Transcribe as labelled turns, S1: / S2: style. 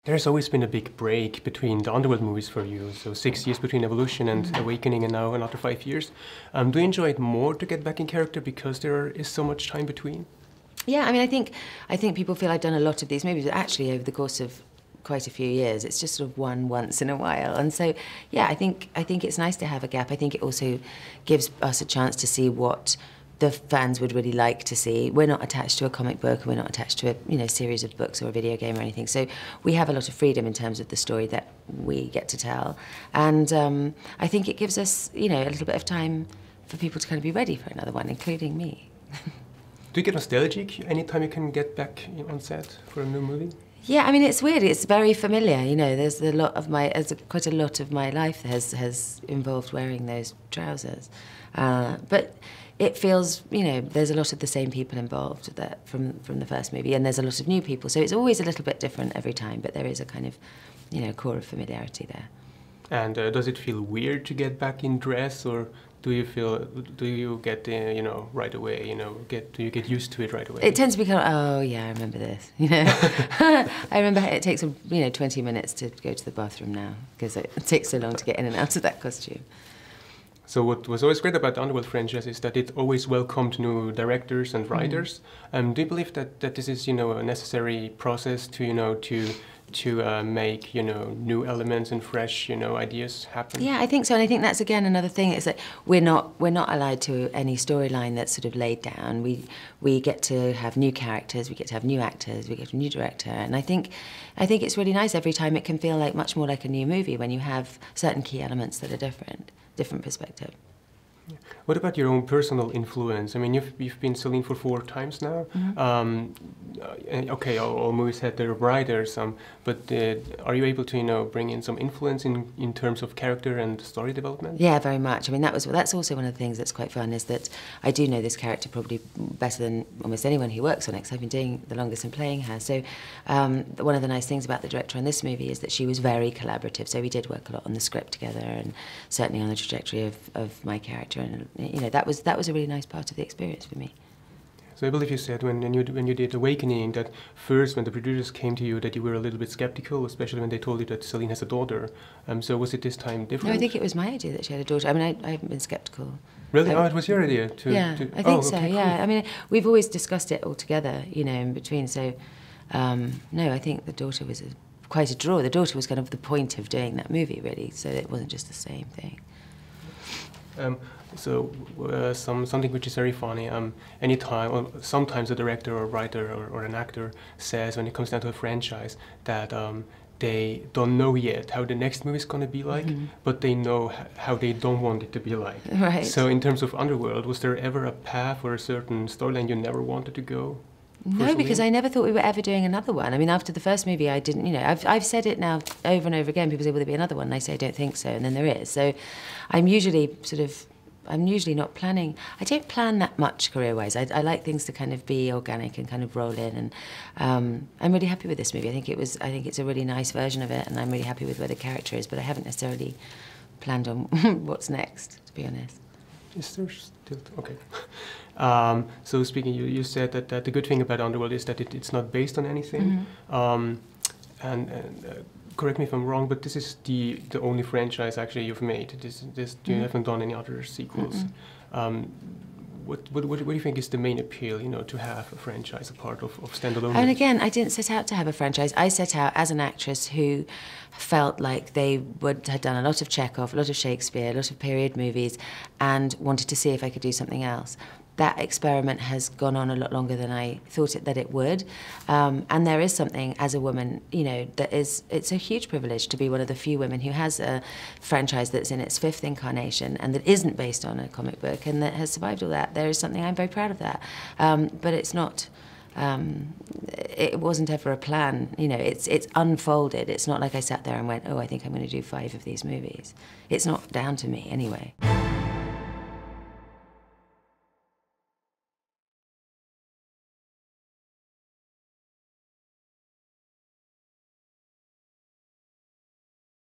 S1: There's always been a big break between the Underworld movies for you, so 6 years between Evolution and Awakening and now another 5 years. Do you enjoy it more to get back in character because there is so much time between?
S2: Yeah, I mean, I think people feel I've done a lot of these movies, but actually over the course of quite a few years, it's just sort of one once in a while. And so, yeah, I think it's nice to have a gap. I think it also gives us a chance to see what the fans would really like to see. We're not attached to a comic book, and we're not attached to a series of books or a video game or anything. So we have a lot of freedom in terms of the story that we get to tell. And I think it gives us, a little bit of time for people to kind of be ready for another one, including me.
S1: Do you get nostalgic anytime you can get back on set for a new movie?
S2: Yeah, I mean, it's weird. It's very familiar. There's quite a lot of my life has involved wearing those trousers, but it feels, there's a lot of the same people involved from the first movie, and there's a lot of new people. So it's always a little bit different every time, but there is a kind of, core of familiarity there.
S1: And does it feel weird to get back in dress, or do you get, right away, do you get used to it right away?
S2: It tends to be kind of, oh yeah, I remember this, I remember it takes, 20 minutes to go to the bathroom now, because it takes so long to get in and out of that costume.
S1: So what was always great about the Underworld franchise is that it always welcomed new directors and writers. Do you believe that this is, a necessary process to make, new elements and fresh, ideas happen?
S2: Yeah, I think so, and I think that's again another thing is that we're not allied to any storyline that's sort of laid down. We get to have new characters, we get to have new actors, we get a new director, and I think it's really nice every time. It can feel like much more like a new movie when you have certain key elements that are different perspective.
S1: Yeah. What about your own personal influence? I mean, you've been Celine for 4 times now. Okay, all movies had their writers, but are you able to bring in some influence in terms of character and story development?
S2: Yeah, very much. I mean, that's also one of the things that's quite fun, is that I do know this character probably better than almost anyone who works on it, because I've been doing the longest and playing her. So one of the nice things about the director on this movie is that she was very collaborative. So we did work a lot on the script together, and certainly on the trajectory of my character, and that was a really nice part of the experience for me.
S1: So I believe you said when you did Awakening that first, when the producers came to you, that you were a little bit skeptical, especially when they told you that Celine has a daughter. So was it this time different?
S2: No, I think it was my idea that she had a daughter. I mean, I haven't been skeptical.
S1: Really? Oh, it was your idea to...
S2: Yeah, I think so, okay, yeah. Cool. I mean, we've always discussed it all together, in between. So, no, I think the daughter was quite a draw. The daughter was kind of the point of doing that movie, really, so it wasn't just the same thing. Something which is very funny, sometimes a director or writer or an actor says, when it comes down to a franchise, that they don't know yet how the next movie is going to be like, but they know how they don't want it to be like. Right.
S1: So in terms of Underworld, was there ever a path or a certain storyline you never wanted to go?
S2: No, because I never thought we were ever doing another one. I mean, after the first movie, I didn't, I've said it now over and over again. People say, will there be another one? And I say, I don't think so, and then there is. So I'm usually not planning. I don't plan that much career-wise. I like things to kind of be organic and kind of roll in, and I'm really happy with this movie. I think it's a really nice version of it, and I'm really happy with where the character is, but I haven't necessarily planned on what's next, to be honest.
S1: Is there still... Okay. So speaking, you said that the good thing about Underworld is that it's not based on anything. Correct me if I'm wrong, but this is the only franchise actually you've made. You haven't done any other sequels. What do you think is the main appeal, to have a franchise, a part of standalone?
S2: And again, I didn't set out to have a franchise. I set out as an actress who felt like they had done a lot of Chekhov, a lot of Shakespeare, a lot of period movies, and wanted to see if I could do something else. That experiment has gone on a lot longer than I thought that it would. And there is something, as a woman, it's a huge privilege to be one of the few women who has a franchise that's in its 5th incarnation and that isn't based on a comic book and that has survived all that. There is something, I'm very proud of that. But it's not, it wasn't ever a plan, it's unfolded. It's not like I sat there and went, oh, I think I'm going to do 5 of these movies. It's not down to me anyway.